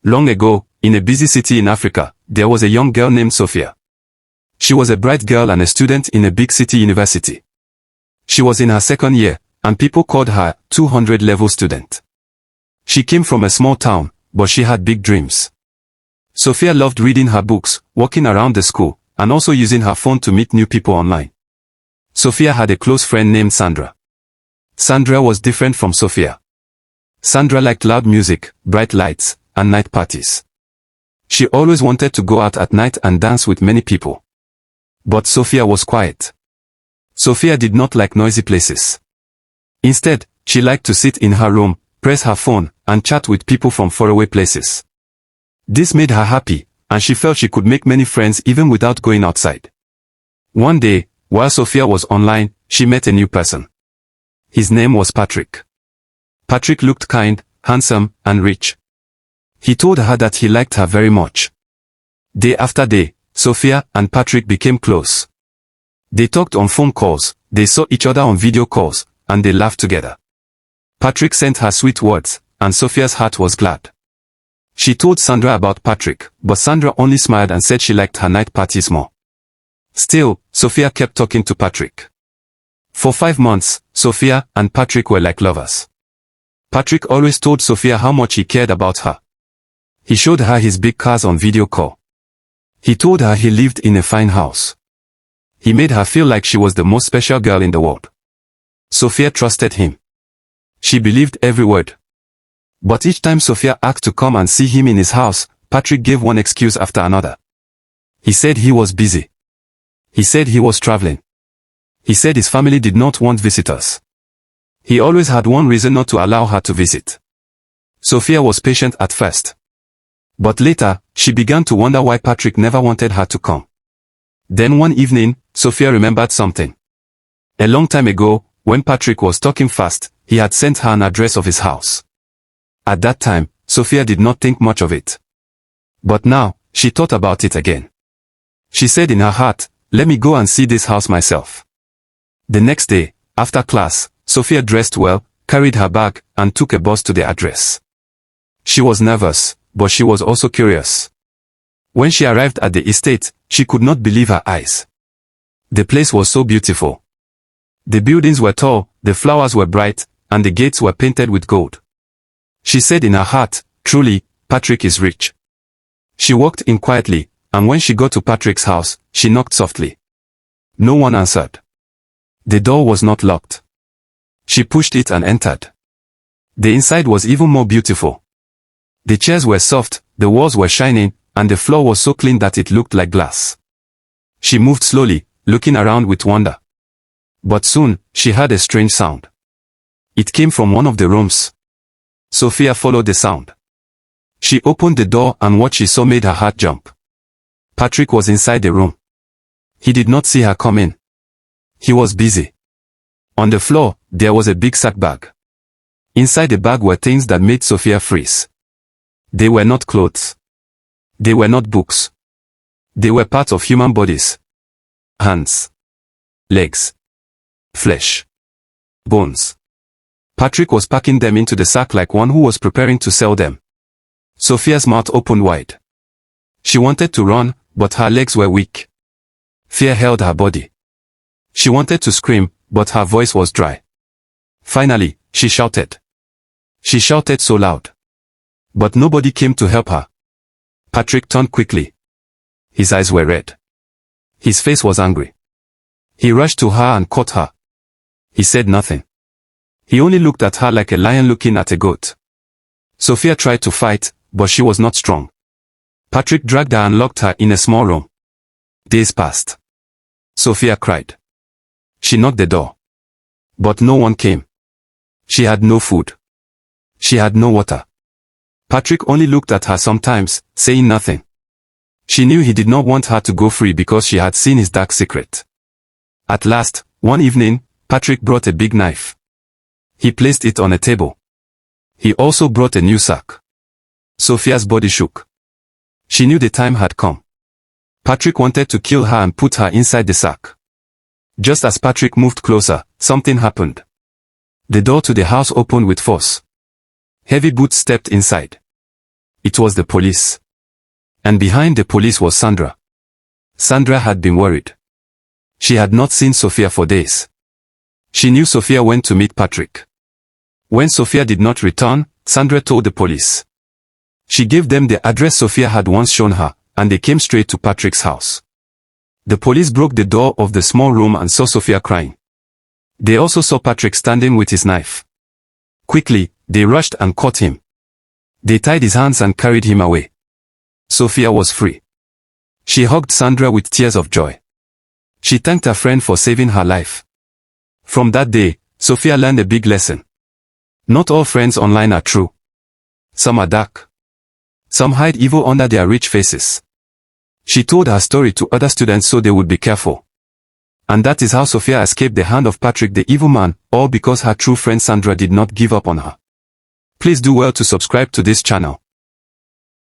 Long ago, in a busy city in Africa, there was a young girl named Sofia. She was a bright girl and a student in a big city university. She was in her second year, and people called her 200-level student. She came from a small town, but she had big dreams. Sofia loved reading her books, walking around the school, and also using her phone to meet new people online. Sofia had a close friend named Sandra. Sandra was different from Sofia. Sandra liked loud music, bright lights, and night parties. She always wanted to go out at night and dance with many people. But Sofia was quiet. Sofia did not like noisy places. Instead, she liked to sit in her room, press her phone, and chat with people from faraway places. This made her happy, and she felt she could make many friends even without going outside. One day, while Sofia was online, she met a new person. His name was Patrick. Patrick looked kind, handsome, and rich. He told her that he liked her very much. Day after day, Sofia and Patrick became close. They talked on phone calls, they saw each other on video calls, and they laughed together. Patrick sent her sweet words, and Sofia's heart was glad. She told Sandra about Patrick, but Sandra only smiled and said she liked her night parties more. Still, Sofia kept talking to Patrick. For 5 months, Sofia and Patrick were like lovers. Patrick always told Sofia how much he cared about her. He showed her his big cars on video call. He told her he lived in a fine house. He made her feel like she was the most special girl in the world. Sofia trusted him. She believed every word. But each time Sofia asked to come and see him in his house, Patrick gave one excuse after another. He said he was busy. He said he was traveling. He said his family did not want visitors. He always had one reason not to allow her to visit. Sofia was patient at first. But later, she began to wonder why Patrick never wanted her to come. Then one evening, Sofia remembered something. A long time ago, when Patrick was talking fast, he had sent her an address of his house. At that time, Sofia did not think much of it. But now, she thought about it again. She said in her heart, "Let me go and see this house myself." The next day, after class, Sofia dressed well, carried her bag, and took a bus to the address. She was nervous, but she was also curious. When she arrived at the estate, she could not believe her eyes. The place was so beautiful. The buildings were tall, the flowers were bright, and the gates were painted with gold. She said in her heart, "Truly, Patrick is rich." She walked in quietly, and when she got to Patrick's house, she knocked softly. No one answered. The door was not locked. She pushed it and entered. The inside was even more beautiful. The chairs were soft, the walls were shining, and the floor was so clean that it looked like glass. She moved slowly, looking around with wonder. But soon, she heard a strange sound. It came from one of the rooms. Sofia followed the sound. She opened the door and what she saw made her heart jump. Patrick was inside the room. He did not see her come in. He was busy. On the floor, there was a big sack bag. Inside the bag were things that made Sofia freeze. They were not clothes. They were not books. They were parts of human bodies. Hands. Legs. Flesh. Bones. Patrick was packing them into the sack like one who was preparing to sell them. Sofia's mouth opened wide. She wanted to run, but her legs were weak. Fear held her body. She wanted to scream, but her voice was dry. Finally, she shouted. She shouted so loud. But nobody came to help her. Patrick turned quickly. His eyes were red. His face was angry. He rushed to her and caught her. He said nothing. He only looked at her like a lion looking at a goat. Sofia tried to fight, but she was not strong. Patrick dragged her and locked her in a small room. Days passed. Sofia cried. She knocked the door. But no one came. She had no food. She had no water. Patrick only looked at her sometimes, saying nothing. She knew he did not want her to go free because she had seen his dark secret. At last, one evening, Patrick brought a big knife. He placed it on a table. He also brought a new sack. Sofia's body shook. She knew the time had come. Patrick wanted to kill her and put her inside the sack. Just as Patrick moved closer, something happened. The door to the house opened with force. Heavy boots stepped inside. it was the police. And behind the police was Sandra. Sandra had been worried. She had not seen Sofia for days. She knew Sofia went to meet Patrick. When Sofia did not return, Sandra told the police. She gave them the address Sofia had once shown her, and they came straight to Patrick's house. The police broke the door of the small room and saw Sofia crying. They also saw Patrick standing with his knife. Quickly, they rushed and caught him. They tied his hands and carried him away. Sofia was free. She hugged Sandra with tears of joy. She thanked her friend for saving her life. From that day, Sofia learned a big lesson. Not all friends online are true. Some are dark. Some hide evil under their rich faces. She told her story to other students so they would be careful. And that is how Sofia escaped the hand of Patrick the evil man, all because her true friend Sandra did not give up on her. Please do well to subscribe to this channel.